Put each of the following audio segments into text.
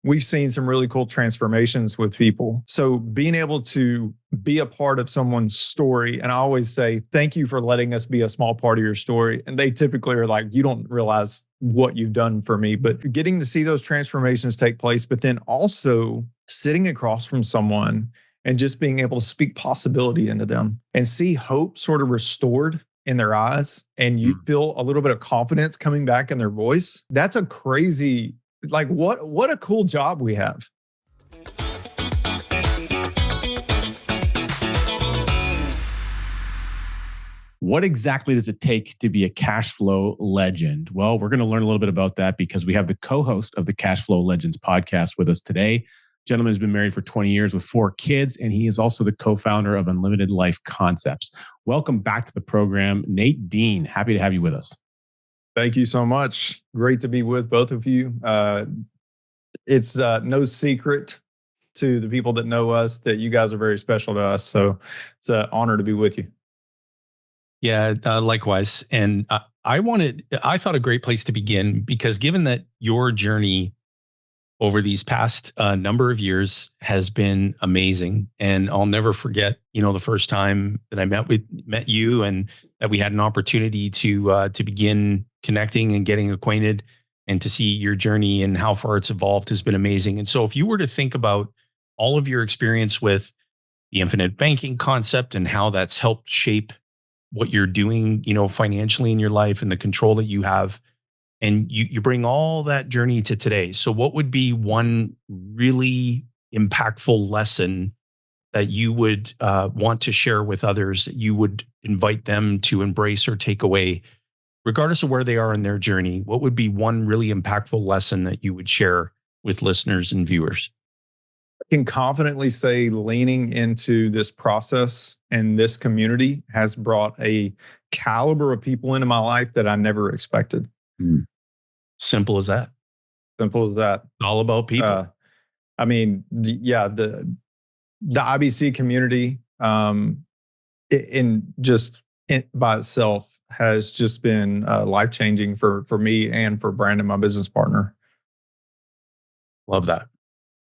we've seen some really cool transformations with people. So being able to be a part of someone's story, and I always say, thank you for letting us be a small part of your story. And they typically are like, you don't realize what you've done for me, but getting to see those transformations take place, but then also sitting across from someone and just being able to speak possibility into them and see hope sort of restored in their eyes, and you feel a little bit of confidence coming back in their voice. That's a crazy, like, what a cool job we have. What exactly does it take to be a cash flow legend? Well, we're going to learn a little bit about that because we have the co-host of the Cash Flow Legends podcast with us today. Gentleman has been married for 20 years with 4 kids, and he is also the co-founder of Unlimited Life Concepts. Welcome back to the program, Nate Dean. Happy to have you with us. Thank you so much. Great to be with both of you. It's no secret to the people that know us that you guys are very special to us. So it's an honor to be with you. Yeah, likewise. And I thought a great place to begin, because given that your journey over these past number of years has been amazing. And I'll never forget, the first time that I met you, and that we had an opportunity to begin connecting and getting acquainted, and to see your journey and how far it's evolved has been amazing. And so if you were to think about all of your experience with the infinite banking concept and how that's helped shape what you're doing, financially in your life, and the control that you have, and you bring all that journey to today. So what would be one really impactful lesson that you would want to share with others, that you would invite them to embrace or take away, regardless of where they are in their journey? What would be one really impactful lesson that you would share with listeners and viewers? I can confidently say leaning into this process and this community has brought a caliber of people into my life that I never expected. Simple as that. Simple as that. All about people. The IBC community by itself has just been life-changing for me and for Brandon, my business partner. Love that.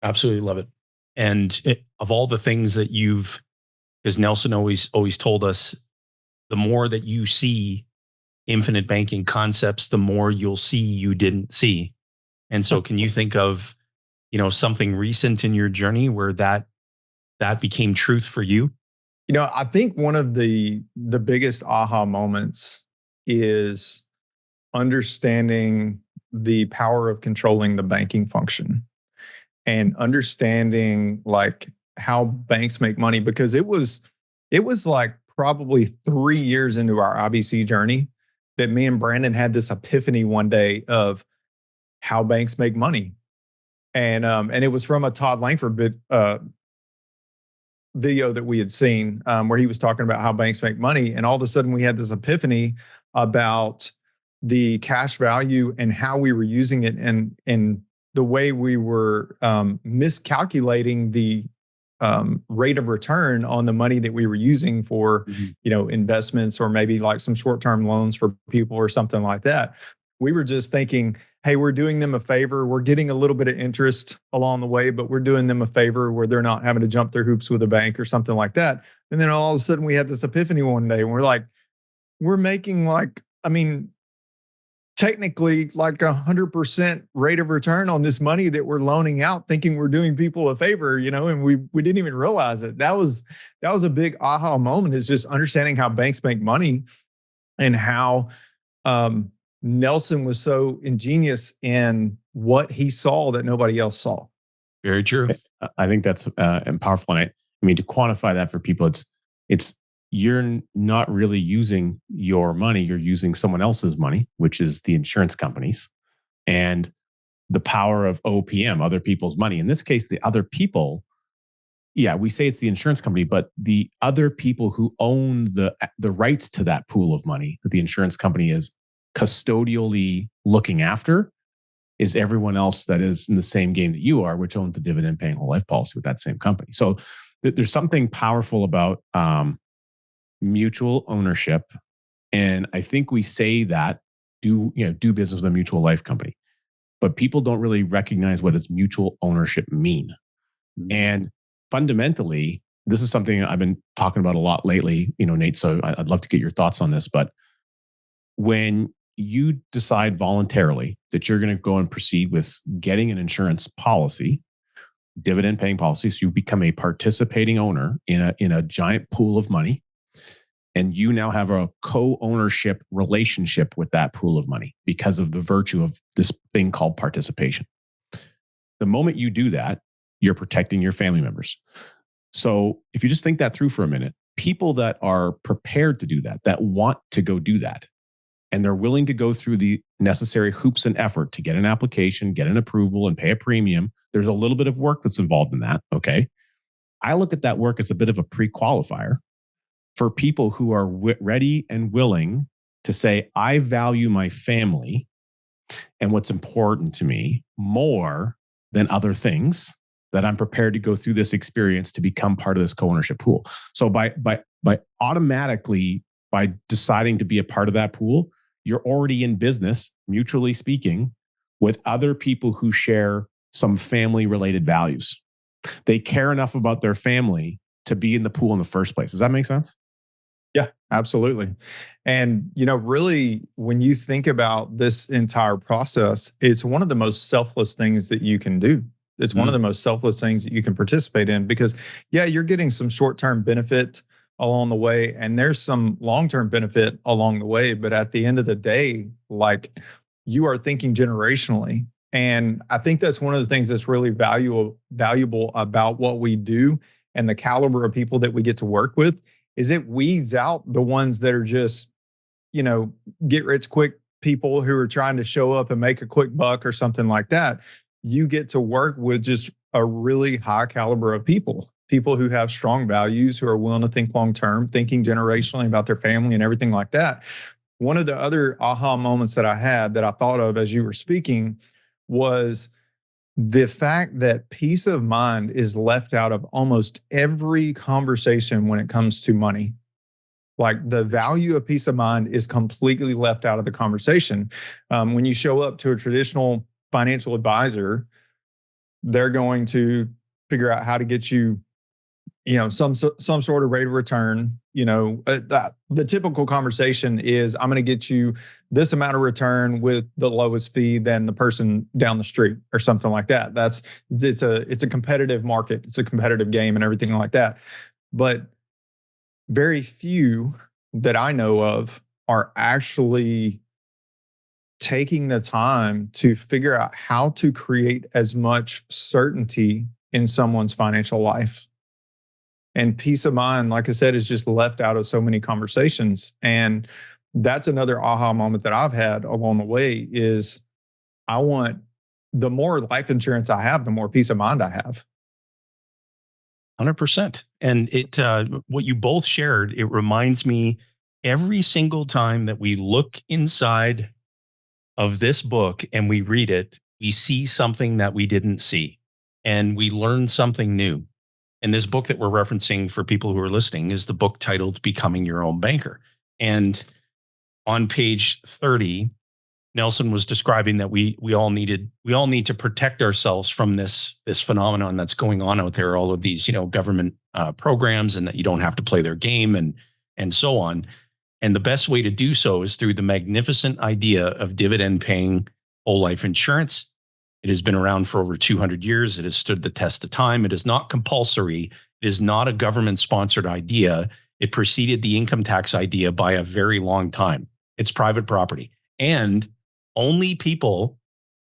Absolutely love it. And of all the things that as Nelson always told us, the more that you see infinite banking concepts, the more you'll see you didn't see. And so can you think of, something recent in your journey where that became truth for you? I think one of the biggest aha moments is understanding the power of controlling the banking function and understanding like how banks make money, because it was like probably 3 years into our IBC journey that me and Brandon had this epiphany one day of how banks make money. And it was from a Todd Langford video that we had seen where he was talking about how banks make money. And all of a sudden we had this epiphany about the cash value and how we were using it, and the way we were miscalculating the rate of return on the money that we were using for, investments, or maybe like some short-term loans for people or something like that. We were just thinking, hey, we're doing them a favor. We're getting a little bit of interest along the way, but we're doing them a favor where they're not having to jump through hoops with a bank or something like that. And then all of a sudden we had this epiphany one day, and we're like, we're making technically like 100% rate of return on this money that we're loaning out, thinking we're doing people a favor, and we didn't even realize it. That was a big aha moment, is just understanding how banks make money, and how Nelson was so ingenious in what he saw that nobody else saw. Very true. I think that's powerful. And to quantify that for people, it's you're not really using your money, you're using someone else's money, which is the insurance companies, and the power of OPM, other people's money. In this case, the other people, we say it's the insurance company, but the other people who own the rights to that pool of money that the insurance company is custodially looking after is everyone else that is in the same game that you are, which owns a dividend paying whole life policy with that same company. So there's something powerful about mutual ownership. And I think we say that do business with a mutual life company. but people don't really recognize what does mutual ownership mean. And fundamentally, this is something I've been talking about a lot lately, Nate, so I'd love to get your thoughts on this. But when you decide voluntarily that you're going to go and proceed with getting an insurance policy, dividend paying policy, so you become a participating owner in a giant pool of money, and you now have a co-ownership relationship with that pool of money because of the virtue of this thing called participation. The moment you do that, you're protecting your family members. So if you just think that through for a minute, people that are prepared to do that, that want to go do that, and they're willing to go through the necessary hoops and effort to get an application, get an approval, and pay a premium, there's a little bit of work that's involved in that, okay? I look at that work as a bit of a pre-qualifier for people who are ready and willing to say, I value my family and what's important to me more than other things, that I'm prepared to go through this experience to become part of this co-ownership pool. So by automatically, by deciding to be a part of that pool, you're already in business, mutually speaking, with other people who share some family-related values. They care enough about their family to be in the pool in the first place. Does that make sense? Yeah, absolutely. And, really, when you think about this entire process, it's one of the most selfless things that you can do. It's one of the most selfless things that you can participate in because, yeah, you're getting some short-term benefit along the way, and there's some long-term benefit along the way. But at the end of the day, you are thinking generationally. And I think that's one of the things that's really valuable about what we do and the caliber of people that we get to work with is it weeds out the ones that are just, get rich quick people who are trying to show up and make a quick buck or something like that. You get to work with just a really high caliber of people who have strong values, who are willing to think long-term, thinking generationally about their family and everything like that. One of the other aha moments that I had that I thought of as you were speaking was the fact that peace of mind is left out of almost every conversation when it comes to money. Like the value of peace of mind is completely left out of the conversation. When you show up to a traditional financial advisor, they're going to figure out how to get you, some sort of rate of return. The typical conversation is, I'm going to get you this amount of return with the lowest fee than the person down the street or something like that. It's a competitive market. It's a competitive game and everything like that. But very few that I know of are actually taking the time to figure out how to create as much certainty in someone's financial life. And peace of mind, like I said, is just left out of so many conversations. And that's another aha moment that I've had along the way is I want the more life insurance I have, the more peace of mind I have. 100%. And what you both shared, it reminds me every single time that we look inside of this book and we read it, we see something that we didn't see and we learn something new. And this book that we're referencing for people who are listening is the book titled Becoming Your Own Banker. And on page 30, Nelson was describing that we all need to protect ourselves from this phenomenon that's going on out there, all of these, government programs, and that you don't have to play their game and so on. And the best way to do so is through the magnificent idea of dividend paying whole life insurance. It has been around for over 200 years. It has stood the test of time. It is not compulsory. It is not a government-sponsored idea. It preceded the income tax idea by a very long time. It's private property. And only people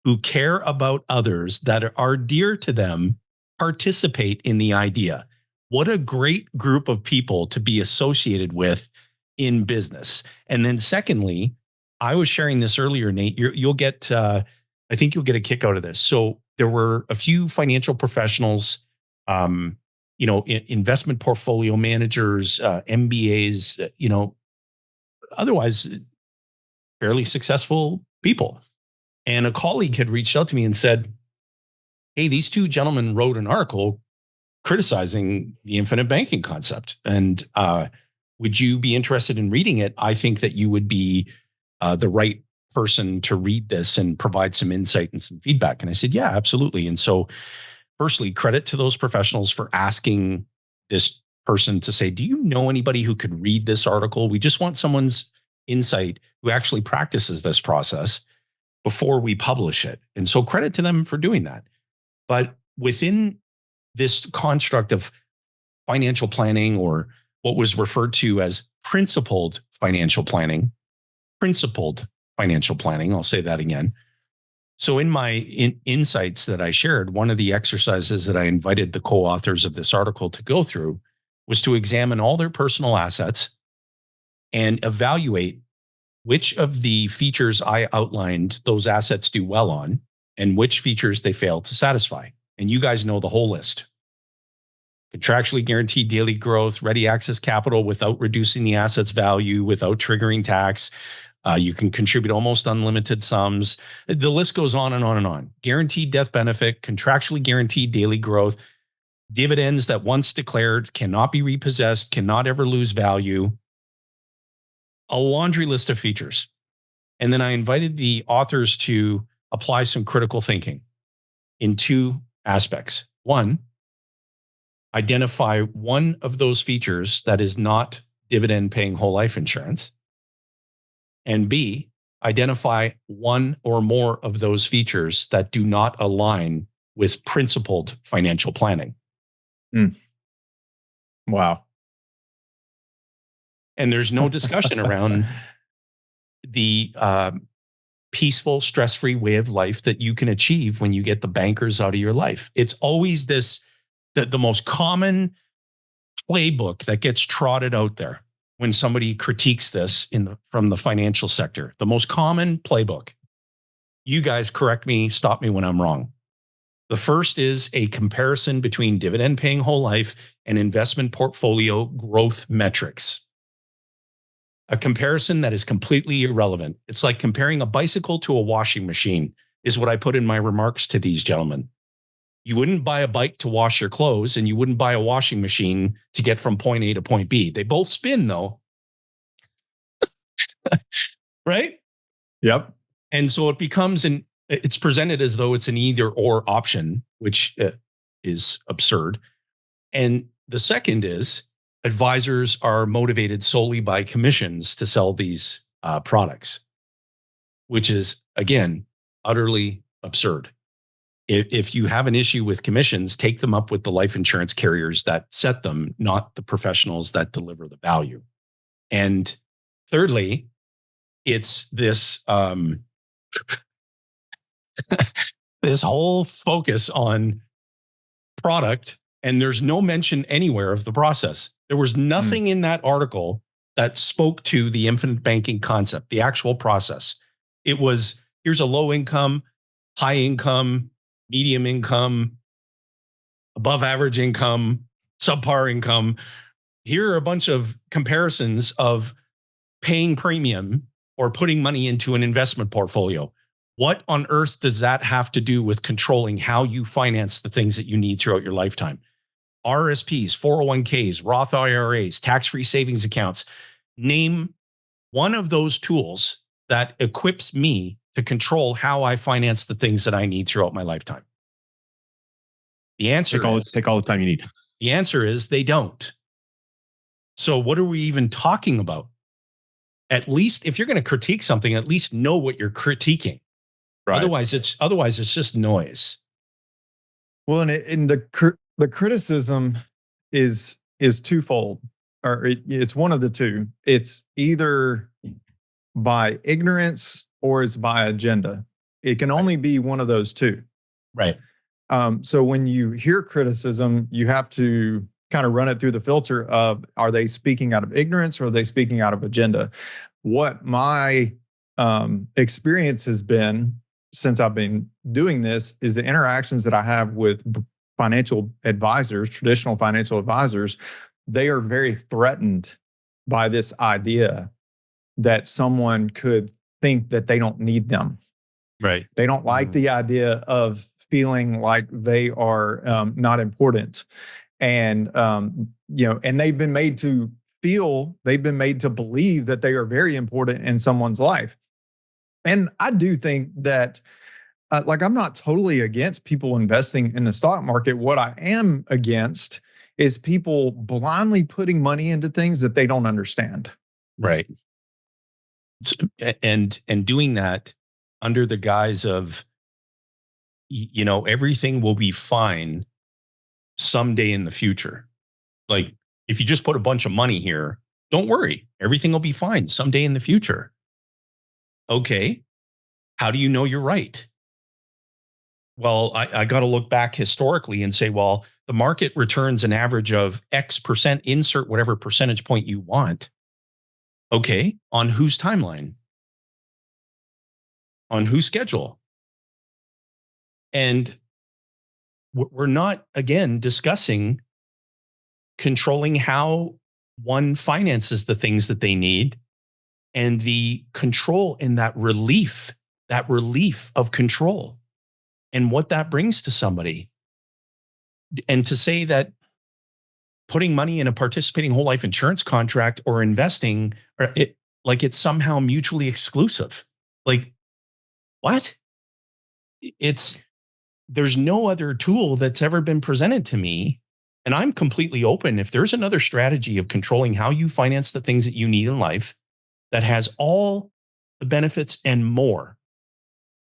who care about others that are dear to them participate in the idea. What a great group of people to be associated with in business. And then secondly, I was sharing this earlier, Nate, I think you'll get a kick out of this. So there were a few financial professionals, investment portfolio managers, MBAs, otherwise fairly successful people. And a colleague had reached out to me and said, hey, these two gentlemen wrote an article criticizing the infinite banking concept. And would you be interested in reading it? I think that you would be the right person to read this and provide some insight and some feedback? And I said, yeah, absolutely. And so, firstly, credit to those professionals for asking this person to say, do you know anybody who could read this article? We just want someone's insight who actually practices this process before we publish it. And so credit to them for doing that. But within this construct of financial planning, or what was referred to as principled financial planning, I'll say that again. So in my insights that I shared, one of the exercises that I invited the co-authors of this article to go through was to examine all their personal assets and evaluate which of the features I outlined those assets do well on and which features they fail to satisfy. And you guys know the whole list. Contractually guaranteed daily growth, ready access capital without reducing the asset's value, without triggering tax. You can contribute almost unlimited sums. The list goes on and on and on. Guaranteed death benefit, contractually guaranteed daily growth, dividends that once declared cannot be repossessed, cannot ever lose value. A laundry list of features. And then I invited the authors to apply some critical thinking in two aspects. One, identify one of those features that is not dividend paying whole life insurance. And B, identify one or more of those features that do not align with principled financial planning. Wow. And there's no discussion around the peaceful, stress-free way of life that you can achieve when you get the bankers out of your life. It's always this, the most common playbook that gets trotted out there when somebody critiques this from the financial sector. The most common playbook. You guys correct me, stop me when I'm wrong. The first is a comparison between dividend paying whole life and investment portfolio growth metrics. A comparison that is completely irrelevant. It's like comparing a bicycle to a washing machine, is what I put in my remarks to these gentlemen. You wouldn't buy a bike to wash your clothes, and you wouldn't buy a washing machine to get from point A to point B. They both spin, though. Right? Yep. And so it becomes it's presented as though it's an either or option, which is absurd. And the second is advisors are motivated solely by commissions to sell these products, which is, again, utterly absurd. If you have an issue with commissions, take them up with the life insurance carriers that set them, not the professionals that deliver the value. And thirdly, it's this this whole focus on product, and there's no mention anywhere of the process. There was nothing in that article that spoke to the infinite banking concept, the actual process. It was, here's a low income, high income, medium income, above average income, subpar income. Here are a bunch of comparisons of paying premium or putting money into an investment portfolio. What on earth does that have to do with controlling how you finance the things that you need throughout your lifetime? RSPs, 401ks, Roth IRAs, tax-free savings accounts. Name one of those tools that equips me to control how I finance the things that I need throughout my lifetime. The answer is take all the time you need. The answer is they don't. So what are we even talking about? At least if you're going to critique something, at least know what you're critiquing. Right. Otherwise it's just noise. Well, and the criticism is twofold, or it's one of the two. It's either by ignorance or it's by agenda. It can only be one of those two. Right. So when you hear criticism, you have to kind of run it through the filter of, are they speaking out of ignorance or are they speaking out of agenda? What my experience has been since I've been doing this is the interactions that I have with financial advisors, traditional financial advisors, they are very threatened by this idea that someone could think that they don't need them. Right. They don't like the idea of feeling like they are not important. And, and they've been made to believe that they are very important in someone's life. And I do think that, like, I'm not totally against people investing in the stock market. What I am against is people blindly putting money into things that they don't understand. Right. And doing that under the guise of, everything will be fine someday in the future. Like, if you just put a bunch of money here, don't worry, everything will be fine someday in the future. Okay. How do you know you're right? Well, I got to look back historically and say, well, the market returns an average of X percent, insert whatever percentage point you want. Okay. On whose timeline? On whose schedule? And we're not, again, discussing controlling how one finances the things that they need and the control and that relief of control and what that brings to somebody. And to say that putting money in a participating whole life insurance contract or investing, like it's somehow mutually exclusive. Like, what? There's no other tool that's ever been presented to me. And I'm completely open. If there's another strategy of controlling how you finance the things that you need in life that has all the benefits and more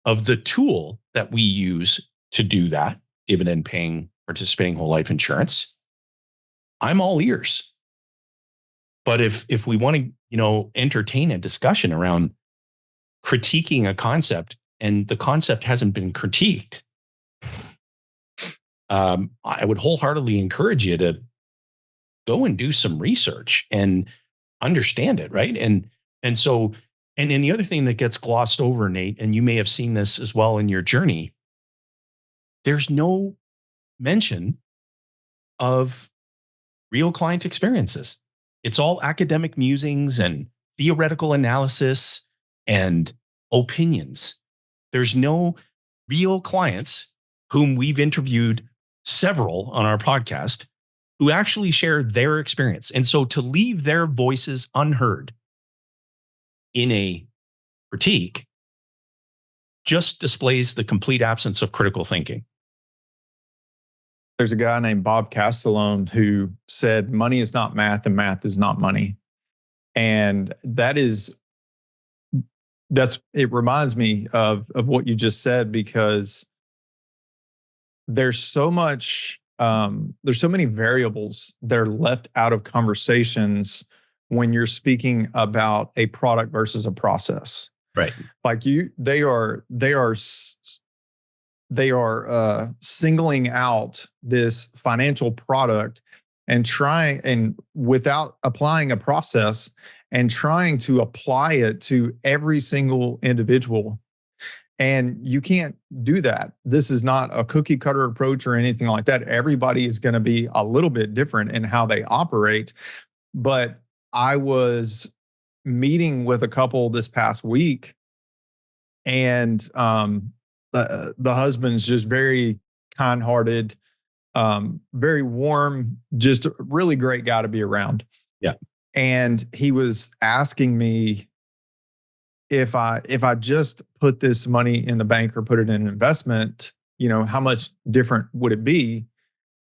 of the tool that we use to do that, dividend paying, participating whole life insurance, I'm all ears. But if we want to, entertain a discussion around critiquing a concept and the concept hasn't been critiqued, I would wholeheartedly encourage you to go and do some research and understand it, right? And so the other thing that gets glossed over, Nate, and you may have seen this as well in your journey, there's no mention of real client experiences. It's all academic musings and theoretical analysis and opinions. There's no real clients whom we've interviewed several on our podcast who actually share their experience. And so to leave their voices unheard in a critique just displays the complete absence of critical thinking. There's a guy named Bob Castellone who said, money is not math and math is not money. And it reminds me of what you just said, because there's so many variables that are left out of conversations when you're speaking about a product versus a process. Right. Like they are singling out this financial product and without applying a process and trying to apply it to every single individual. And you can't do that. This is not a cookie cutter approach or anything like that. Everybody is going to be a little bit different in how they operate. But I was meeting with a couple this past week, and the husband's just very kind-hearted, very warm, just a really great guy to be around. Yeah. And he was asking me if I just put this money in the bank or put it in an investment, how much different would it be?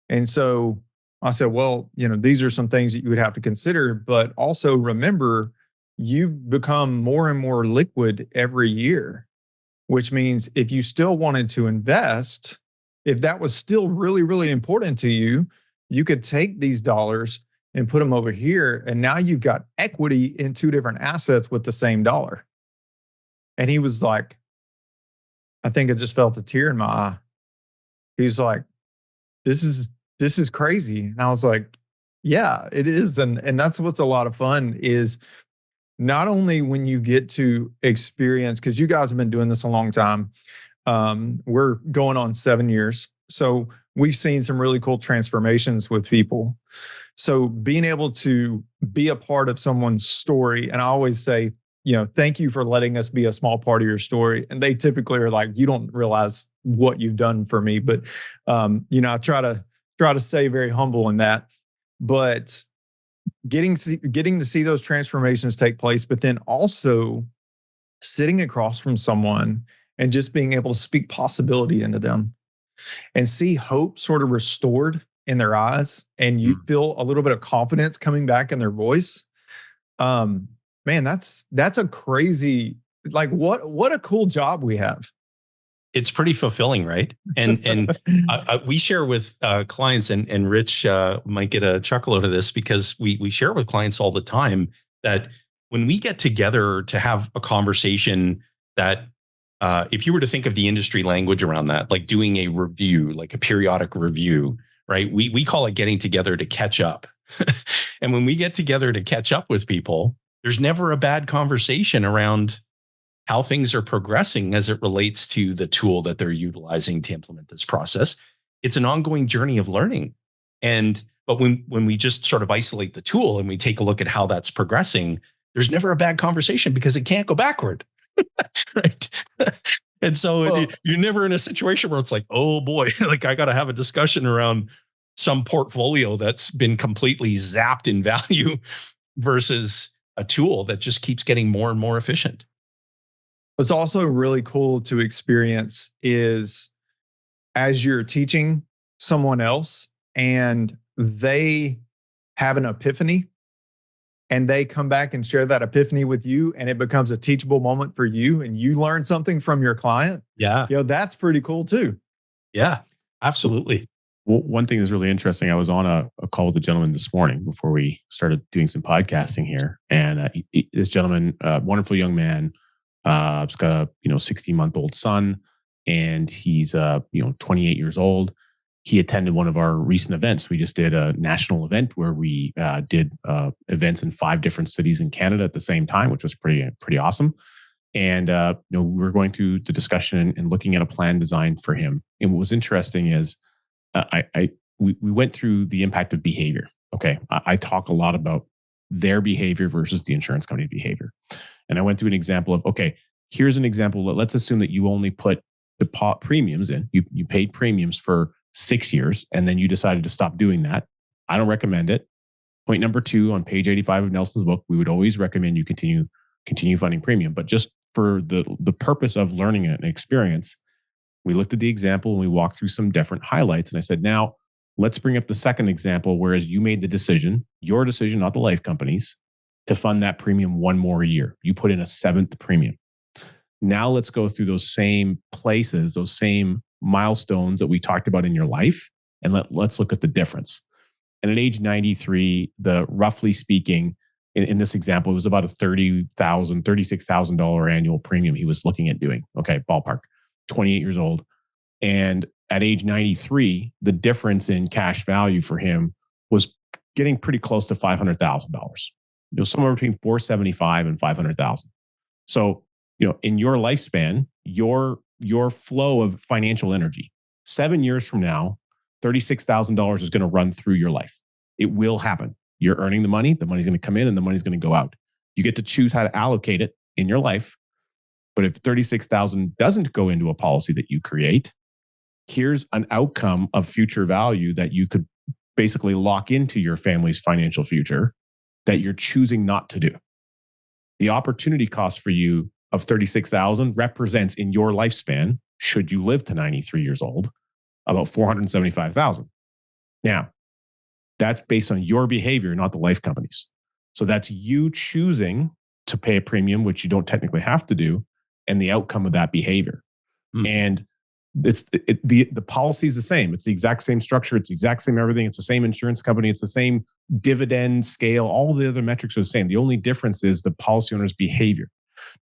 And so I said, well, these are some things that you would have to consider, but also remember, you become more and more liquid every year, which means if you still wanted to invest, if that was still really, really important to you, you could take these dollars and put them over here. And now you've got equity in two different assets with the same dollar. And he was like, I think I just felt a tear in my eye. He's like, this is crazy. And I was like, yeah, it is. And that's what's a lot of fun, is not only when you get to experience, because you guys have been doing this a long time. We're going on 7 years. So we've seen some really cool transformations with people. So being able to be a part of someone's story, and I always say, thank you for letting us be a small part of your story. And they typically are like, you don't realize what you've done for me. But, I try to stay very humble in that. But getting to see those transformations take place, but then also sitting across from someone and just being able to speak possibility into them and see hope sort of restored in their eyes, and you feel a little bit of confidence coming back in their voice. um Man, that's a crazy, like, what a cool job we have. It's pretty fulfilling, right? And we share with clients, and Rich might get a chuckle out of this, because we share with clients all the time that when we get together to have a conversation, that if you were to think of the industry language around that, like doing a review, like a periodic review, right? We call it getting together to catch up. And when we get together to catch up with people, there's never a bad conversation around how things are progressing as it relates to the tool that they're utilizing to implement this process. It's an ongoing journey of learning. But when we just sort of isolate the tool and we take a look at how that's progressing, there's never a bad conversation because it can't go backward. Right. And so you're never in a situation where it's like, oh boy, like I got to have a discussion around some portfolio that's been completely zapped in value versus a tool that just keeps getting more and more efficient. What's also really cool to experience is as you're teaching someone else and they have an epiphany and they come back and share that epiphany with you, and it becomes a teachable moment for you and you learn something from your client. Yeah. That's pretty cool too. Yeah, absolutely. Well, one thing that's really interesting, I was on a call with a gentleman this morning before we started doing some podcasting here. And this gentleman, wonderful young man, he's got a 16-month-old son, and he's 28 years old. He attended one of our recent events. We just did a national event where we did events in 5 different cities in Canada at the same time, which was pretty awesome. And we were going through the discussion and looking at a plan design for him. And what was interesting is we went through the impact of behavior. Okay, I talk a lot about their behavior versus the insurance company's behavior. And I went through an example of, okay, here's an example. Let's assume that you only put the premiums in. You paid premiums for 6 years, and then you decided to stop doing that. I don't recommend it. Point number 2 on page 85 of Nelson's book, we would always recommend you continue funding premium. But just for the purpose of learning an experience, we looked at the example and we walked through some different highlights. And I said, now let's bring up the second example, whereas you made the decision, your decision, not the life company's, to fund that premium one more year. You put in a 7th premium. Now let's go through those same places, those same milestones that we talked about in your life, and let's look at the difference. And at age 93, roughly speaking, in this example, it was about a $36,000 annual premium he was looking at doing. Okay, ballpark, 28 years old. And at age 93, the difference in cash value for him was getting pretty close to $500,000. It was somewhere between $475,000 and $500,000. So, in your lifespan, your flow of financial energy, 7 years from now, $36,000 is going to run through your life. It will happen. You're earning the money's going to come in and the money's going to go out. You get to choose how to allocate it in your life. But if $36,000 doesn't go into a policy that you create, here's an outcome of future value that you could basically lock into your family's financial future that you're choosing not to do. The opportunity cost for you of $36,000 represents in your lifespan, should you live to 93 years old, about $475,000. Now, that's based on your behavior, not the life company's. So that's you choosing to pay a premium, which you don't technically have to do, and the outcome of that behavior. And the policy is the same. It's the exact same structure. It's the exact same everything. It's the same insurance company. It's the same dividend scale. All the other metrics are the same. The only difference is the policy owner's behavior.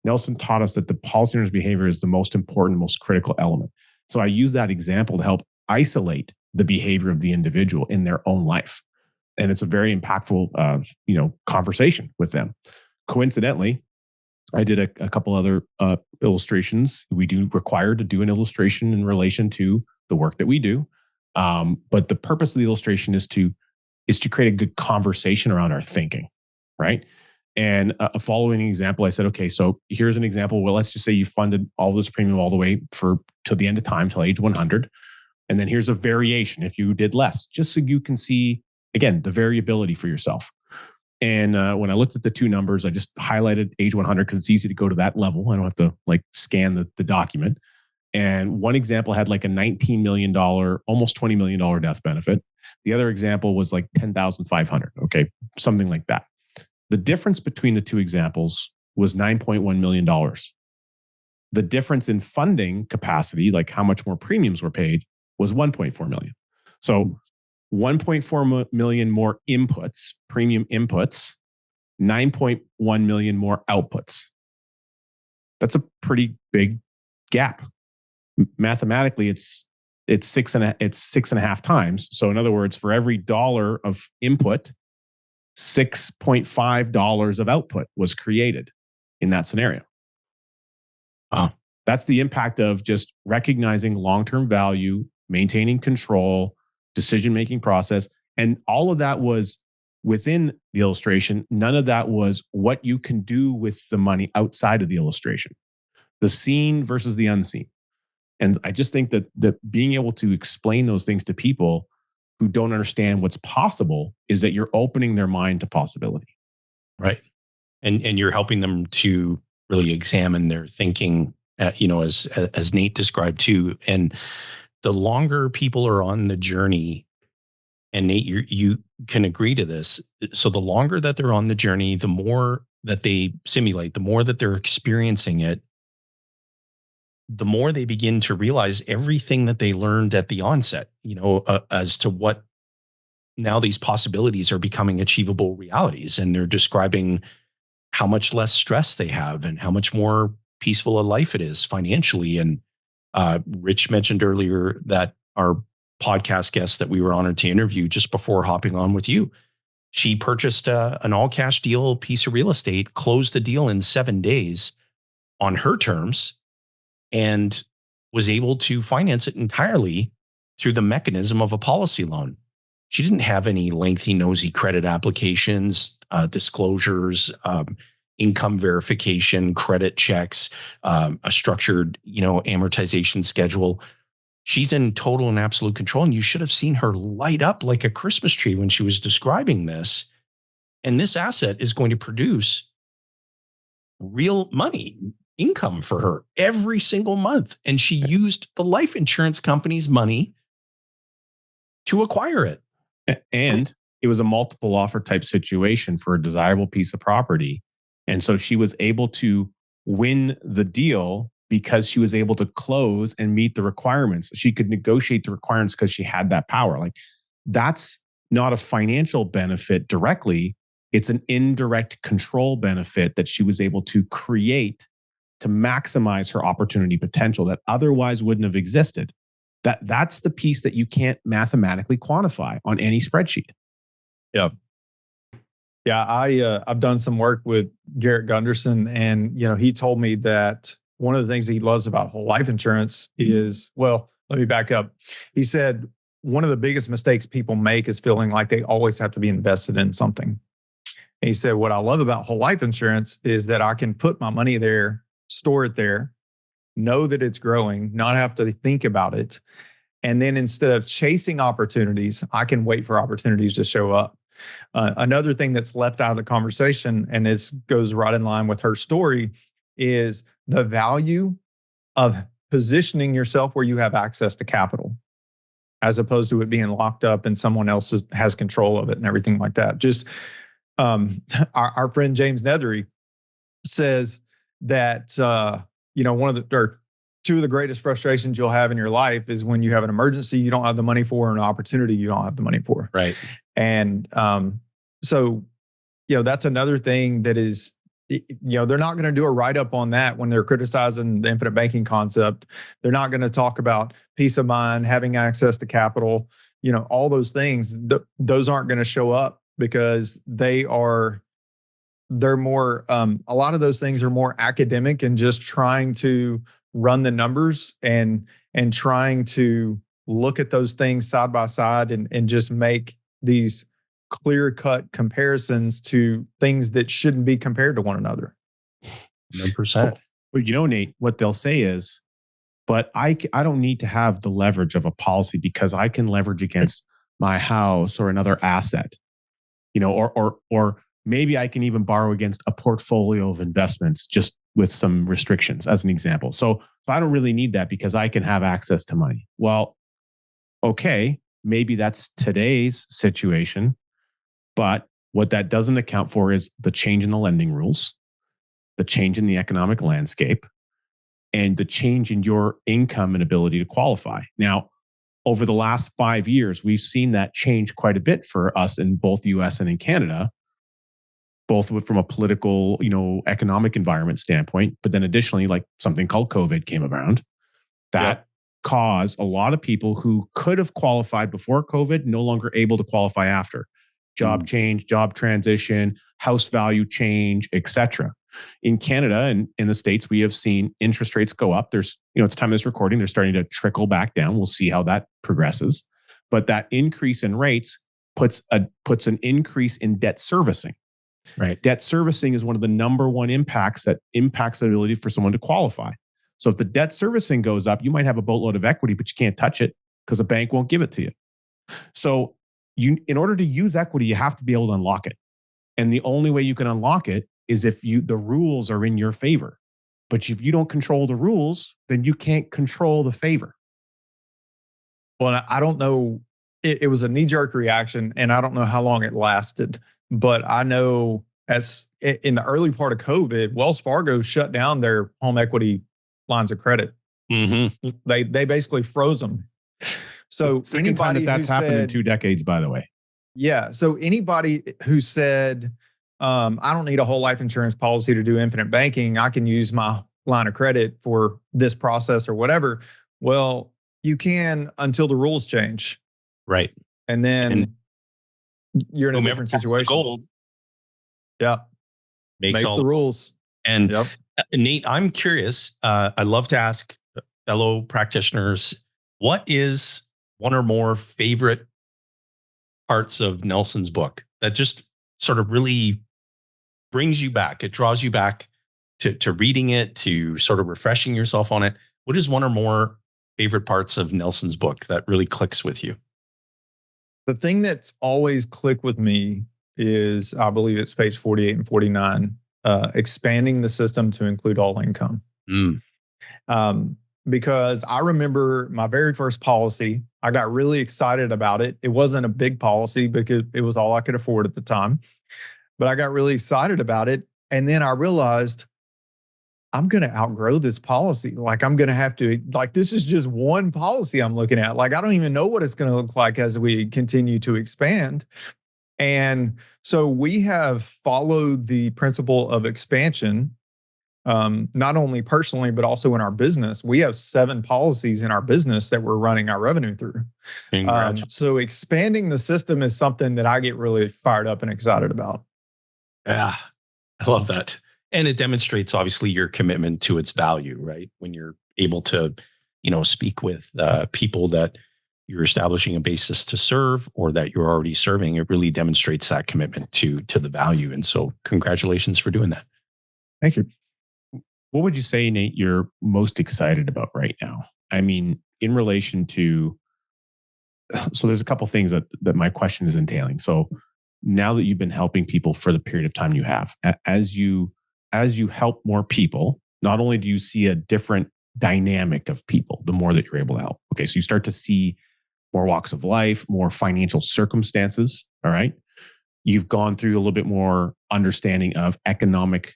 Nelson taught us that the policy owner's behavior is the most important, most critical element. So I use that example to help isolate the behavior of the individual in their own life. And it's a very impactful, conversation with them. Coincidentally, I did a couple other illustrations. We do require to do an illustration in relation to the work that we do. But the purpose of the illustration is to create a good conversation around our thinking, right? And a following example, I said, okay, so here's an example. Well, let's just say you funded all this premium all the way till the end of time, till age 100. And then here's a variation if you did less, just so you can see, again, the variability for yourself. And when I looked at the two numbers, I just highlighted age 100 because it's easy to go to that level. I don't have to like scan the document. And one example had like a $19 million, almost $20 million death benefit. The other example was like 10,500. Okay. Something like that. The difference between the two examples was $9.1 million. The difference in funding capacity, like how much more premiums were paid, was 1.4 million. So 1.4 million more inputs, premium inputs, 9.1 million more outputs. That's a pretty big gap. Mathematically, it's six and a half times. So in other words, for every dollar of input, $6.5 of output was created in that scenario. That's the impact of just recognizing long-term value, maintaining control, decision-making process. And all of that was within the illustration. None of that was what you can do with the money outside of the illustration. The seen versus the unseen. And I just think that being able to explain those things to people who don't understand what's possible is that you're opening their mind to possibility. Right. And you're helping them to really examine their thinking, as Nate described too. And the longer people are on the journey, and Nate, you can agree to this. So the longer that they're on the journey, the more that they simulate, the more that they're experiencing it, the more they begin to realize everything that they learned at the onset, as to what now these possibilities are becoming achievable realities. And they're describing how much less stress they have and how much more peaceful a life it is financially. And Rich mentioned earlier that our podcast guest that we were honored to interview just before hopping on with you, she purchased an all cash deal piece of real estate, closed the deal in 7 days on her terms, and was able to finance it entirely through the mechanism of a policy loan. She didn't have any lengthy, nosy credit applications, disclosures, income verification, credit checks, a structured, amortization schedule. She's in total and absolute control. And you should have seen her light up like a Christmas tree when she was describing this. And this asset is going to produce real money, income for her every single month. And she used the life insurance company's money to acquire it. And it was a multiple offer type situation for a desirable piece of property. And so she was able to win the deal because she was able to close and meet the requirements. She could negotiate the requirements because she had that power. Like, that's not a financial benefit directly. It's an indirect control benefit that she was able to create to maximize her opportunity potential that otherwise wouldn't have existed. That's the piece that you can't mathematically quantify on any spreadsheet. Yeah. Yeah, I've done some work with Garrett Gunderson, and he told me that one of the things he loves about whole life insurance is, well, let me back up. He said one of the biggest mistakes people make is feeling like they always have to be invested in something. And he said, what I love about whole life insurance is that I can put my money there, store it there, know that it's growing, not have to think about it. And then instead of chasing opportunities, I can wait for opportunities to show up. Another thing that's left out of the conversation, and this goes right in line with her story, is the value of positioning yourself where you have access to capital, as opposed to it being locked up and someone else has control of it and everything like that. Just our friend James Nethery says that two of the greatest frustrations you'll have in your life is when you have an emergency you don't have the money for, and an opportunity you don't have the money for. Right. And so that's another thing that is, they're not going to do a write-up on that when they're criticizing the infinite banking concept. They're not going to talk about peace of mind, having access to capital, all those things. Those aren't going to show up because they're more, a lot of those things are more academic and just trying to run the numbers and trying to look at those things side by side and just make these clear-cut comparisons to things that shouldn't be compared to one another. 100%. Well, Nate, what they'll say is, but I don't need to have the leverage of a policy because I can leverage against my house or another asset, or maybe I can even borrow against a portfolio of investments just with some restrictions as an example. So I don't really need that because I can have access to money. Well, okay, maybe that's today's situation, but what that doesn't account for is the change in the lending rules, the change in the economic landscape, and the change in your income and ability to qualify. Now, over the last 5 years, we've seen that change quite a bit for us in both the US and in Canada, both from a political, economic environment standpoint, but then additionally, like something called COVID came around that caused a lot of people who could have qualified before COVID no longer able to qualify after. Job change, job transition, house value change, etc. In Canada and in the States, we have seen interest rates go up. There's, at the time of this recording, they're starting to trickle back down. We'll see how that progresses. But that increase in rates puts an increase in debt servicing. Right. Debt servicing is one of the number one impacts that impacts the ability for someone to qualify. So if the debt servicing goes up, you might have a boatload of equity, but you can't touch it because a bank won't give it to you. So in order to use equity, you have to be able to unlock it. And the only way you can unlock it is if the rules are in your favor. But if you don't control the rules, then you can't control the favor. Well, I don't know. It was a knee-jerk reaction, and I don't know how long it lasted. But I know as in the early part of COVID, Wells Fargo shut down their home equity lines of credit. Mm-hmm. They basically froze them. So second time that's happened in 2 decades, by the way. Yeah. So anybody who said, I don't need a whole life insurance policy to do infinite banking, I can use my line of credit for this process or whatever. Well, you can until the rules change. Right. And then you're in a different situation. Gold, makes all the rules. And Nate, I'm curious. I love to ask fellow practitioners, what is one or more favorite parts of Nelson's book that just sort of really brings you back? It draws you back to reading it, to sort of refreshing yourself on it. What is one or more favorite parts of Nelson's book that really clicks with you? The thing that's always clicked with me is, I believe it's page 48 and 49, expanding the system to include all income. Because I remember my very first policy, I got really excited about it. It wasn't a big policy because it was all I could afford at the time, but I got really excited about it. And then I realized I'm going to outgrow this policy. Like I'm going to have to, like, this is just one policy I'm looking at. Like, I don't even know what it's going to look like as we continue to expand. And so we have followed the principle of expansion, not only personally, but also in our business. We have 7 policies in our business that we're running our revenue through. So expanding the system is something that I get really fired up and excited about. Yeah, I love that. And it demonstrates obviously your commitment to its value, right? When you're able to, speak with people that you're establishing a basis to serve or that you're already serving, it really demonstrates that commitment to the value. And so congratulations for doing that. Thank you. What would you say, Nate, you're most excited about right now? I mean, in relation to, so there's a couple things that my question is entailing. So now that you've been helping people for the period of time you have, as you help more people, not only do you see a different dynamic of people, the more that you're able to help. Okay, so you start to see more walks of life, more financial circumstances. All right. You've gone through a little bit more understanding of economic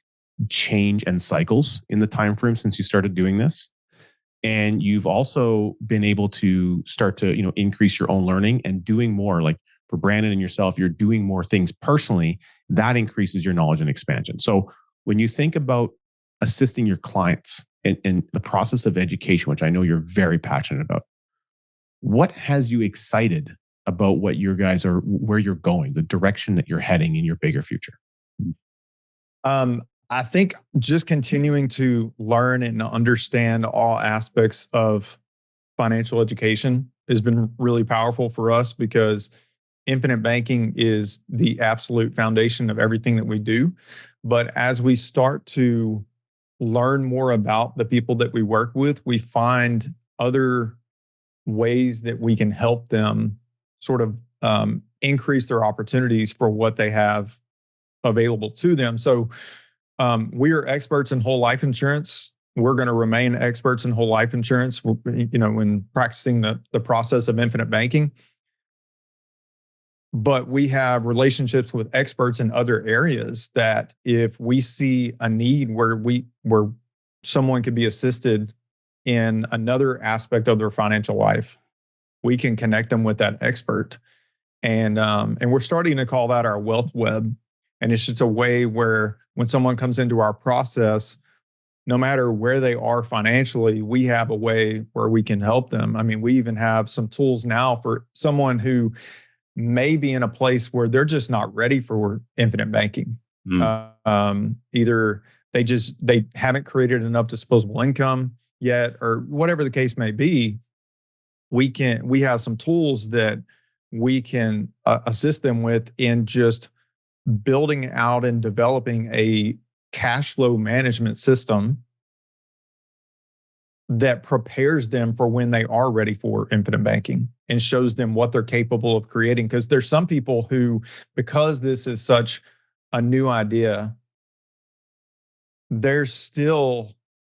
change and cycles in the time frame since you started doing this. And you've also been able to start to, increase your own learning and doing more. Like for Brandon and yourself, you're doing more things personally. That increases your knowledge and expansion. So when you think about assisting your clients in the process of education, which I know you're very passionate about, what has you excited about what your guys are, where you're going, the direction that you're heading in your bigger future? I think just continuing to learn and understand all aspects of financial education has been really powerful for us because infinite banking is the absolute foundation of everything that we do. But as we start to learn more about the people that we work with, we find other ways that we can help them sort of increase their opportunities for what they have available to them. So we are experts in whole life insurance. We're going to remain experts in whole life insurance, when practicing the process of infinite banking. But we have relationships with experts in other areas that if we see a need where someone could be assisted in another aspect of their financial life, we can connect them with that expert. And we're starting to call that our wealth web. And it's just a way where when someone comes into our process, no matter where they are financially, we have a way where we can help them. I mean, we even have some tools now for someone who may be in a place where they're just not ready for infinite banking. Either they haven't created enough disposable income yet, or whatever the case may be. We have some tools that we can assist them with in just building out and developing a cash flow management system that prepares them for when they are ready for infinite banking and shows them what they're capable of creating. Because there's some people who, because this is such a new idea, there's still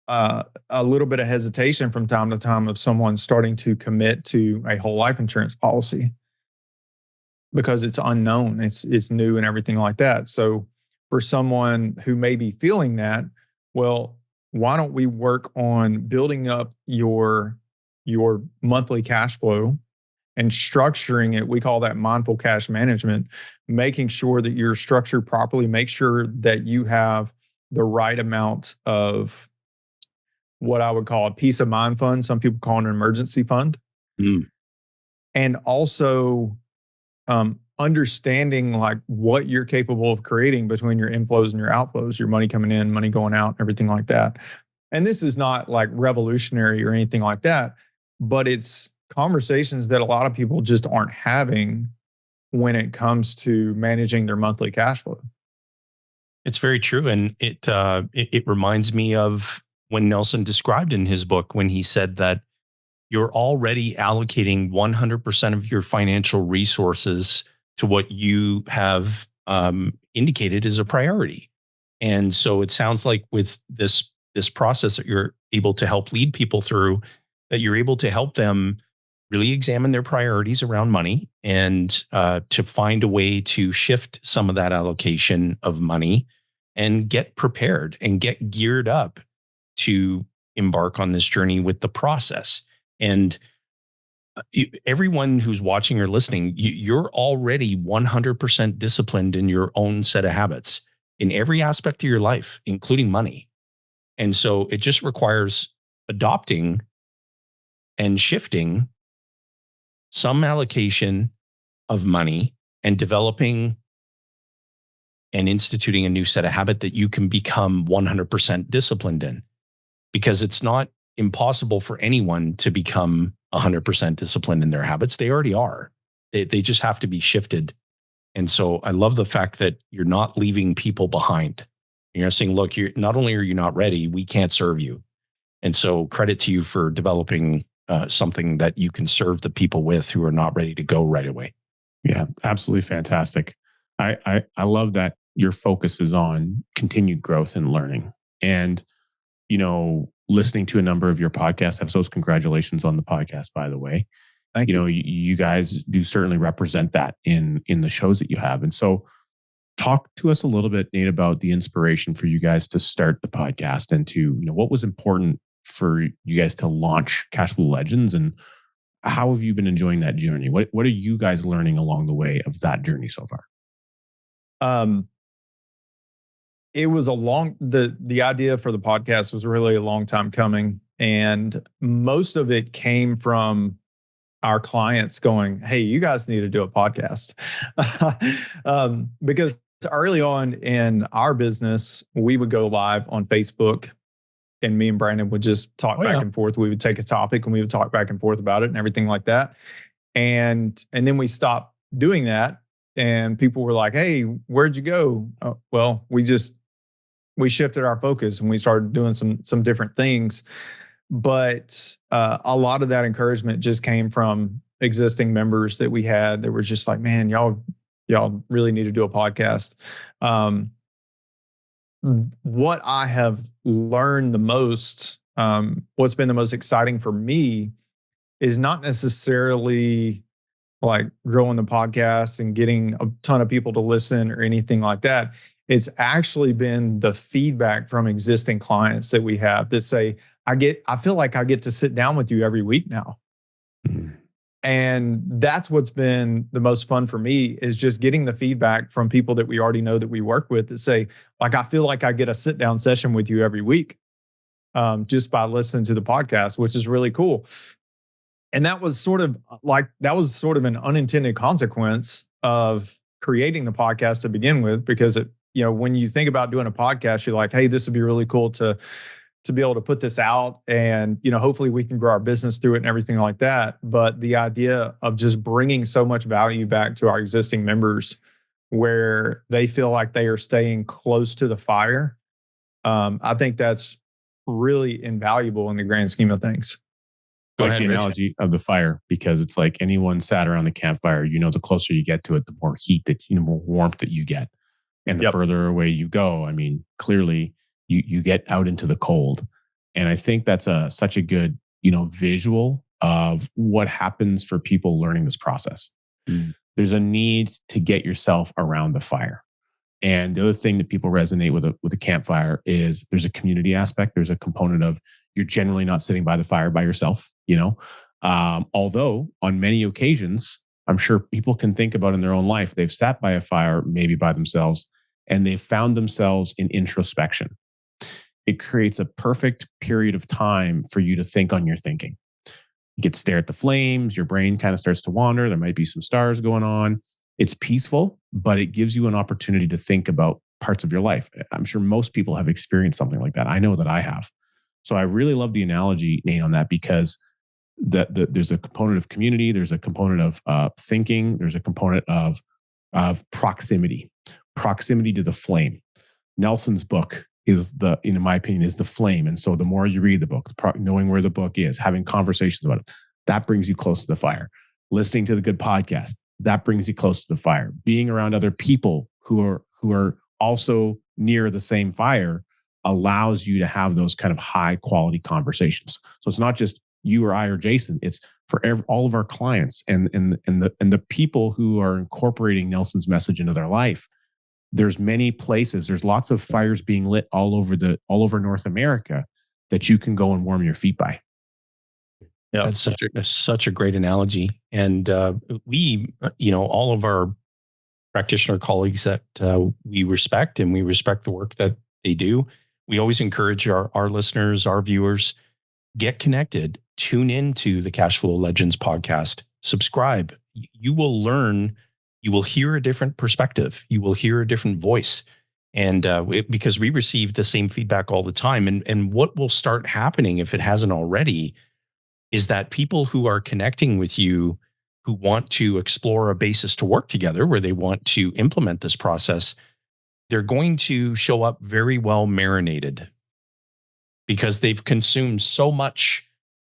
a little bit of hesitation from time to time of someone starting to commit to a whole life insurance policy because it's unknown, it's new and everything like that. So for someone who may be feeling that, well, why don't we work on building up your monthly cash flow and structuring it? We call that mindful cash management, making sure that you're structured properly, make sure that you have the right amount of what I would call a peace of mind fund. Some people call it an emergency fund. And also understanding like what you're capable of creating between your inflows and your outflows, your money coming in, money going out, everything like that. And this is not like revolutionary or anything like that, but it's conversations that a lot of people just aren't having when it comes to managing their monthly cash flow. It's very true. And it reminds me of when Nelson described in his book, when he said that you're already allocating 100% of your financial resources to what you have indicated as a priority. And so it sounds like with this process that you're able to help lead people through, that you're able to help them really examine their priorities around money and to find a way to shift some of that allocation of money and get prepared and get geared up to embark on this journey with the process. And everyone who's watching or listening, you're already 100% disciplined in your own set of habits in every aspect of your life, including money. And so it just requires adopting and shifting some allocation of money and developing and instituting a new set of habit that you can become 100% disciplined in. Because it's not impossible for anyone to become 100% disciplined in their habits. They already are. They just have to be shifted. And so I love the fact that you're not leaving people behind. You're saying, look, not only are you not ready, we can't serve you. And so credit to you for developing something that you can serve the people with who are not ready to go right away. Yeah, absolutely fantastic. I love that your focus is on continued growth and learning. And listening to a number of your podcast episodes. Congratulations on the podcast, by the way. Thank you. You guys do certainly represent that in the shows that you have. And so talk to us a little bit, Nate, about the inspiration for you guys to start the podcast and to, what was important for you guys to launch Cashflow Legends, and how have you been enjoying that journey? What are you guys learning along the way of that journey so far? It was the idea for the podcast was really a long time coming. And most of it came from our clients going, hey, you guys need to do a podcast. Because early on in our business, we would go live on Facebook and me and Brandon would just talk back and forth. We would take a topic and we would talk back and forth about it and everything like that. And then we stopped doing that. And people were like, hey, where'd you go? Oh, well, we shifted our focus and we started doing some different things. But a lot of that encouragement just came from existing members that we had that were just like, man, y'all y'all really need to do a podcast. What I have learned the most, what's been the most exciting for me is not necessarily like growing the podcast and getting a ton of people to listen or anything like that. It's actually been the feedback from existing clients that we have that say, I feel like I get to sit down with you every week now. Mm. And that's what's been the most fun for me, is just getting the feedback from people that we already know that we work with that say, like, I feel like I get a sit down session with you every week, just by listening to the podcast, which is really cool. And that was sort of an unintended consequence of creating the podcast to begin with, because when you think about doing a podcast, you're like, hey, this would be really cool to be able to put this out, and hopefully we can grow our business through it and everything like that. But the idea of just bringing so much value back to our existing members, where they feel like they are staying close to the fire, I think that's really invaluable in the grand scheme of things. Like the analogy of the fire, because it's like anyone sat around the campfire, the closer you get to it, the more heat more warmth that you get. And the further away you go, I mean, clearly you get out into the cold. And I think that's such a good, visual of what happens for people learning this process. Mm. There's a need to get yourself around the fire. And the other thing that people resonate with a campfire is there's a community aspect. There's a component of you're generally not sitting by the fire by yourself, although on many occasions, I'm sure people can think about in their own life, they've sat by a fire, maybe by themselves, and they've found themselves in introspection. It creates a perfect period of time for you to think on your thinking. You get to stare at the flames, your brain kind of starts to wander. There might be some stars going on. It's peaceful, but it gives you an opportunity to think about parts of your life. I'm sure most people have experienced something like that. I know that I have. So I really love the analogy, Nate, on that, because there's a component of community, there's a component of thinking, there's a component of proximity to the flame. Nelson's book is in my opinion, is the flame. And so the more you read the book, knowing where the book is, having conversations about it, that brings you close to the fire. Listening to the good podcast, that brings you close to the fire. Being around other people who are also near the same fire allows you to have those kind of high quality conversations. So it's not just you or I or Jason, it's for all of our clients and the people who are incorporating Nelson's message into their life. There's many places, there's lots of fires being lit all over North America that you can go and warm your feet by. Yeah, that's such a great analogy. And we, all of our practitioner colleagues that we respect, and we respect the work that they do. We always encourage our listeners, our viewers, get connected, tune into the Cashflow Legends podcast, subscribe. You will learn, you will hear a different perspective, you will hear a different voice. And because we receive the same feedback all the time. And what will start happening, if it hasn't already, is that people who are connecting with you, who want to explore a basis to work together, where they want to implement this process, they're going to show up very well marinated, because they've consumed so much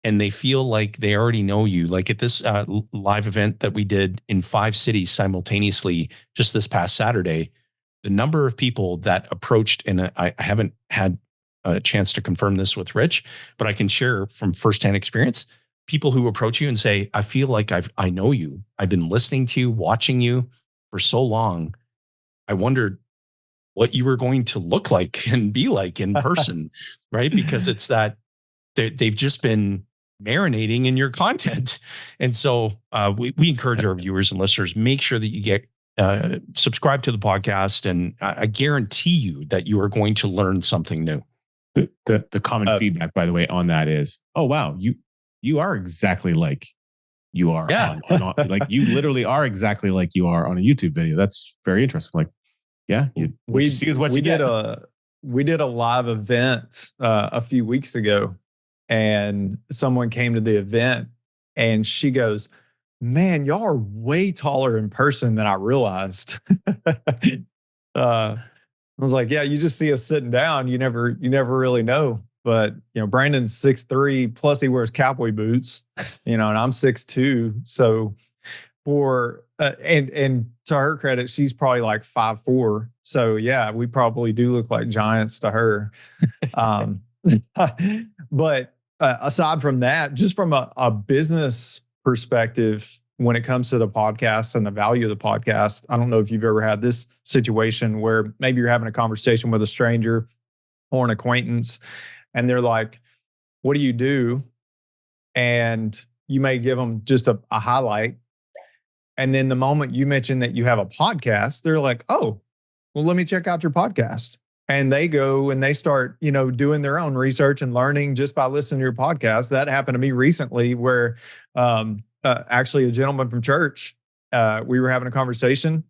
and they feel like they already know you. Like at this live event that we did in 5 cities simultaneously just this past Saturday, the number of people that approached, and I haven't had a chance to confirm this with Rich, but I can share from firsthand experience, people who approach you and say, I feel like I know you. I've been listening to you, watching you for so long. I wondered what you were going to look like and be like in person, right? Because it's that they've just been marinating in your content. And so we encourage our viewers and listeners, make sure that you get subscribe to the podcast. And I guarantee you that you are going to learn something new. The common feedback, by the way, on that is, oh, wow, you are exactly like you are. Yeah. on like you literally are exactly like you are on a YouTube video. That's very interesting. Like, yeah, we did a live event a few weeks ago, and someone came to the event and she goes, man, y'all are way taller in person than I realized. I was like, yeah, you just see us sitting down. You never really know. But, Brandon's 6'3", plus he wears cowboy boots, and I'm 6'2". So and to her credit, she's probably like 5'4". So yeah, we probably do look like giants to her. But aside from that, just from a business perspective, when it comes to the podcast and the value of the podcast, I don't know if you've ever had this situation where maybe you're having a conversation with a stranger or an acquaintance, and they're like, "What do you do?" And you may give them just a highlight. And then the moment you mention that you have a podcast, they're like, "Oh, well, let me check out your podcast." And they go and they start, doing their own research and learning just by listening to your podcast. That happened to me recently where actually a gentleman from church, we were having a conversation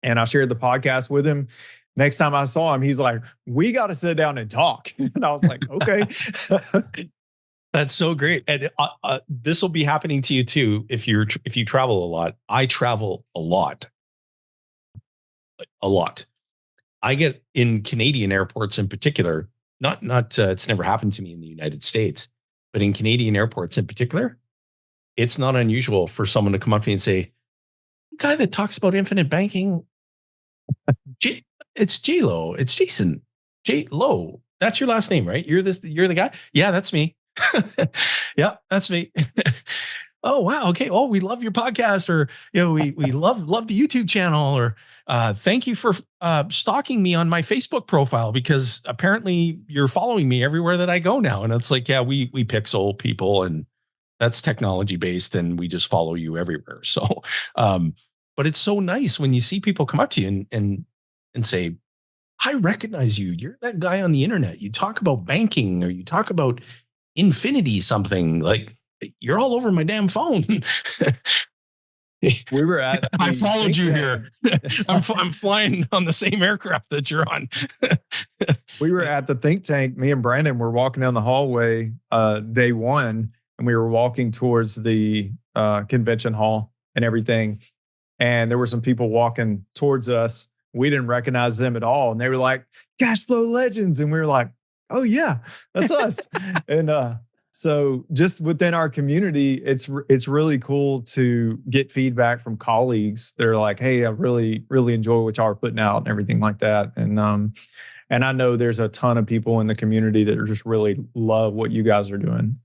and I shared the podcast with him. Next time I saw him, he's like, "We got to sit down and talk." And I was like, okay. That's so great. And this will be happening to you too if you travel a lot. I travel a lot. I get in Canadian airports in particular, not it's never happened to me in the United States, but in Canadian airports in particular, it's not unusual for someone to come up to me and say, "The guy that talks about infinite banking, it's J-Lo, it's Jason, J-Lo. That's your last name, right? You're the guy?" "Yeah, that's me." "Yeah, that's me." "Oh, wow. Okay. Oh, we love your podcast," or, we love the YouTube channel," or, "Thank you for stalking me on my Facebook profile because apparently you're following me everywhere that I go now." And it's like, yeah, we pixel people and that's technology based and we just follow you everywhere. So, but it's so nice when you see people come up to you and say, "I recognize you. You're that guy on the internet. You talk about banking or you talk about infinity something, like you're all over my damn phone." We were at I followed you here. I'm flying on the same aircraft that you're on. We were at the think tank. Me and Brandon were walking down the hallway day one, and we were walking towards the convention hall and everything. And there were some people walking towards us. We didn't recognize them at all. And they were like, "Cash flow legends." And we were like, "Oh yeah, that's us." And so just within our community, it's really cool to get feedback from colleagues. They're like, "Hey, I really, really enjoy what y'all are putting out," and everything like that. And I know there's a ton of people in the community that just really love what you guys are doing.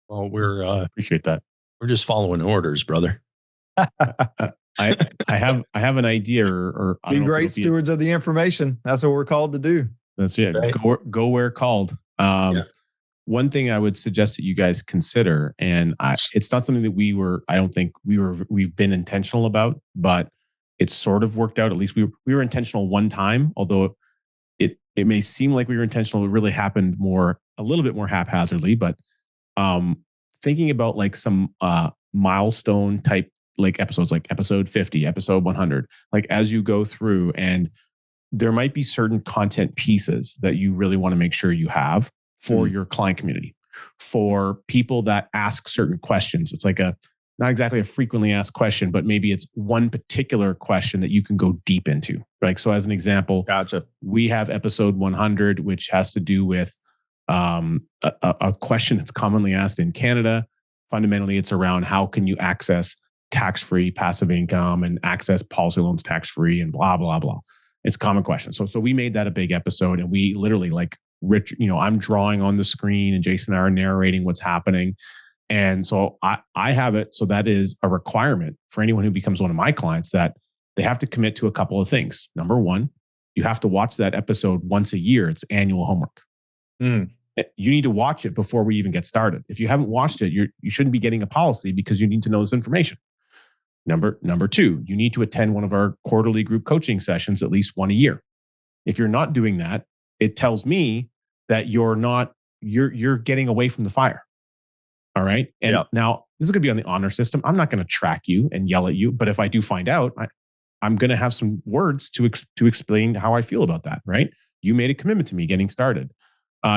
Well, we're Appreciate that. we're just following orders, brother. I have an idea, or I Be don't know if great stewards of the information. That's what we're called to do. That's it. Right. Go where called. Yeah. One thing I would suggest that you guys consider, and it's not something that I don't think we've been intentional about, but it's sort of worked out. At least we were intentional one time, although it may seem like we were intentional. It really happened a little bit more haphazardly, but thinking about like some milestone type like episodes, like episode 50, episode 100, like as you go through, and there might be certain content pieces that you really want to make sure you have for your client community, for people that ask certain questions. It's like not exactly a frequently asked question, but maybe it's one particular question that you can go deep into. Right. So as an example, Gotcha. We have episode 100, which has to do with a question that's commonly asked in Canada. Fundamentally, it's around how can you access tax-free passive income and access policy loans tax-free and blah, blah, blah. It's a common question. So we made that a big episode, and we literally, like, Rich, I'm drawing on the screen and Jason and I are narrating what's happening. And so I have it. So that is a requirement for anyone who becomes one of my clients, that they have to commit to a couple of things. Number one, you have to watch that episode once a year. It's annual homework. You need to watch it before we even get started. If you haven't watched it, you shouldn't be getting a policy because you need to know this information. Number two, you need to attend one of our quarterly group coaching sessions, at least one a year. If you're not doing that, it tells me that you're getting away from the fire. All right. And now this is going to be on the honor system. I'm not going to track you and yell at you, but if I do find out, I'm going to have some words to explain how I feel about that. Right. You made a commitment to me getting started.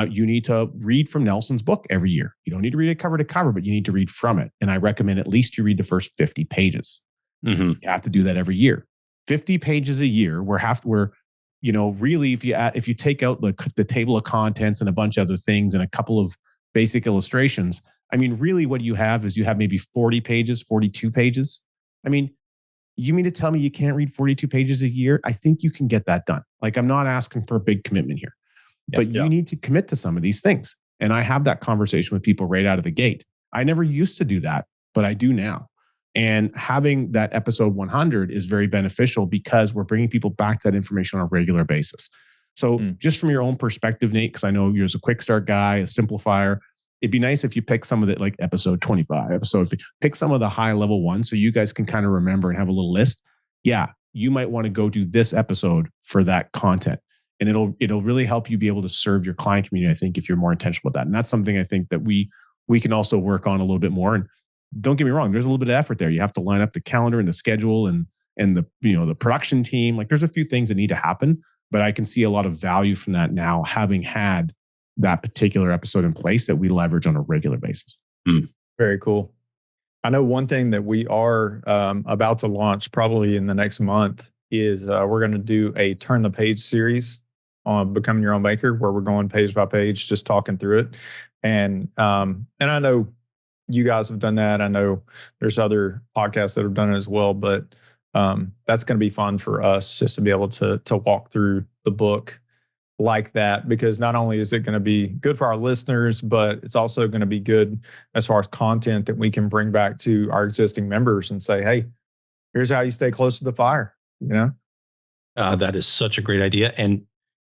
You need to read from Nelson's book every year. You don't need to read it cover to cover, but you need to read from it. And I recommend at least you read the first 50 pages. You have to do that every year. 50 pages a year. Really, if you take out the table of contents and a bunch of other things and a couple of basic illustrations, I mean, really what you have is maybe 40 pages, 42 pages. I mean, you mean to tell me you can't read 42 pages a year? I think you can get that done. Like, I'm not asking for a big commitment here, but you need to commit to some of these things. And I have that conversation with people right out of the gate. I never used to do that, but I do now. And having that episode 100 is very beneficial because we're bringing people back that information on a regular basis. So just from your own perspective, Nate, because I know you're a quick start guy, a simplifier, it'd be nice if you pick some of the, like episode 25, pick some of the high level ones so you guys can kind of remember and have a little list. Yeah, you might want to go do this episode for that content. And it'll really help you be able to serve your client community, I think, if you're more intentional with that. And that's something I think that we can also work on a little bit more. And don't get me wrong, there's a little bit of effort there. You have to line up the calendar and the schedule and the the production team. Like, there's a few things that need to happen, but I can see a lot of value from that now, having had that particular episode in place that we leverage on a regular basis. Very cool. I know one thing that we are about to launch probably in the next month is we're going to do a Turn the Page series on Becoming Your Own Banker, where we're going page by page, just talking through it. And I know you guys have done that. I know there's other podcasts that have done it as well, but that's going to be fun for us just to be able to walk through the book like that, because not only is it going to be good for our listeners, but it's also going to be good as far as content that we can bring back to our existing members and say, hey, here's how you stay close to the fire. That is such a great idea. And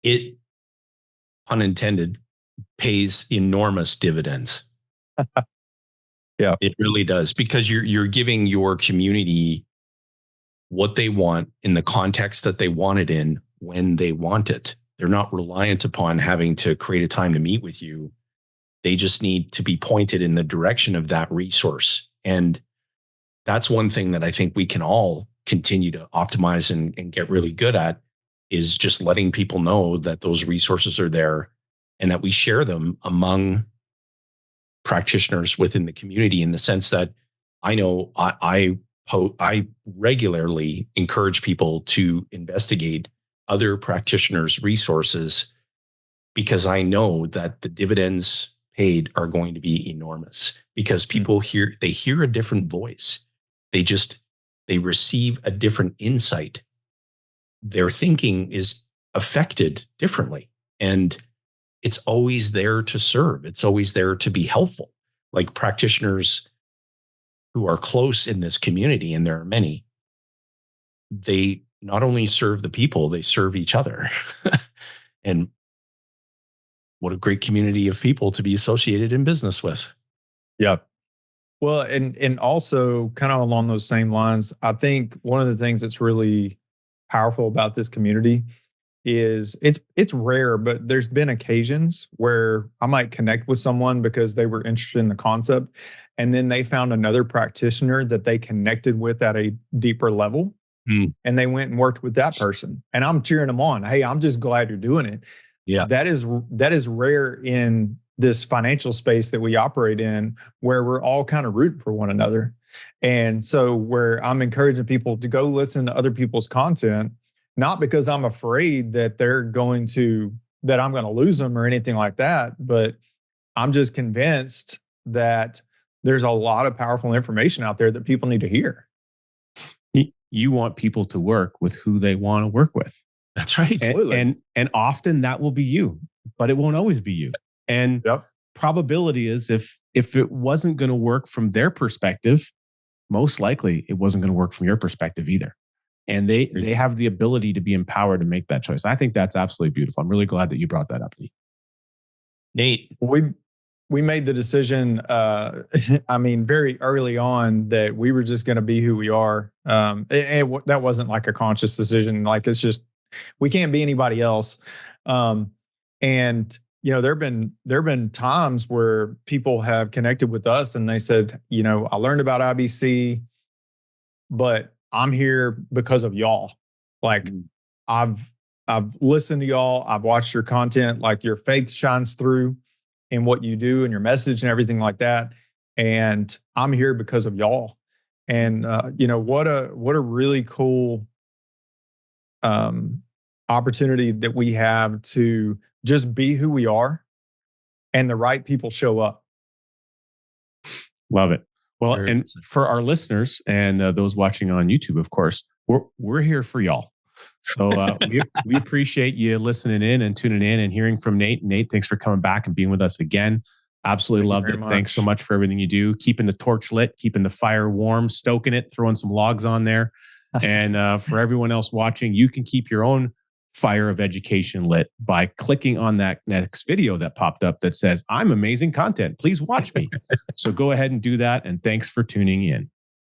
it, pun intended, pays enormous dividends. Yeah, it really does, because you're giving your community what they want in the context that they want it in when they want it. They're not reliant upon having to create a time to meet with you. They just need to be pointed in the direction of that resource. And that's one thing that I think we can all continue to optimize and get really good at, is just letting people know that those resources are there and that we share them among practitioners within the community, in the sense that I know I regularly encourage people to investigate other practitioners' resources, because I know that the dividends paid are going to be enormous, because people hear a different voice. They receive a different insight. Their thinking is affected differently. And it's always there to serve. It's always there to be helpful. Like, practitioners who are close in this community, and there are many, they not only serve the people, they serve each other. And what a great community of people to be associated in business with. Yeah. Well, and also kind of along those same lines, I think one of the things that's really powerful about this community is it's rare, but there's been occasions where I might connect with someone because they were interested in the concept, and then they found another practitioner that they connected with at a deeper level. And they went and worked with that person, and I'm cheering them on. Hey, I'm just glad you're doing it. Yeah. That is rare in this financial space that we operate in, where we're all kind of rooting for one another. And so where I'm encouraging people to go listen to other people's content, not because I'm afraid that I'm going to lose them or anything like that, but I'm just convinced that there's a lot of powerful information out there that people need to hear. You want people to work with who they want to work with. That's right. And often that will be you, but it won't always be you. And probability is if it wasn't going to work from their perspective, most likely it wasn't going to work from your perspective either. And they have the ability to be empowered to make that choice. I think that's absolutely beautiful. I'm really glad that you brought that up, Nate. We made the decision, very early on, that we were just going to be who we are. That wasn't like a conscious decision. Like, it's just, we can't be anybody else. And there have been times where people have connected with us and they said, I learned about IBC, but I'm here because of y'all. Like, I've listened to y'all. I've watched your content. Like, your faith shines through in what you do and your message and everything like that. And I'm here because of y'all. And what a really cool opportunity that we have to just be who we are, and the right people show up. Love it. Well, Very and for our listeners and those watching on YouTube, of course, we're here for y'all. So we appreciate you listening in and tuning in and hearing from Nate. Nate, thanks for coming back and being with us again. Absolutely loved it. Thanks so much for everything you do. Keeping the torch lit, keeping the fire warm, stoking it, throwing some logs on there. And for everyone else watching, you can keep your own fire of education lit by clicking on that next video that popped up that says, "I'm amazing content. Please watch me." So go ahead and do that. And thanks for tuning in.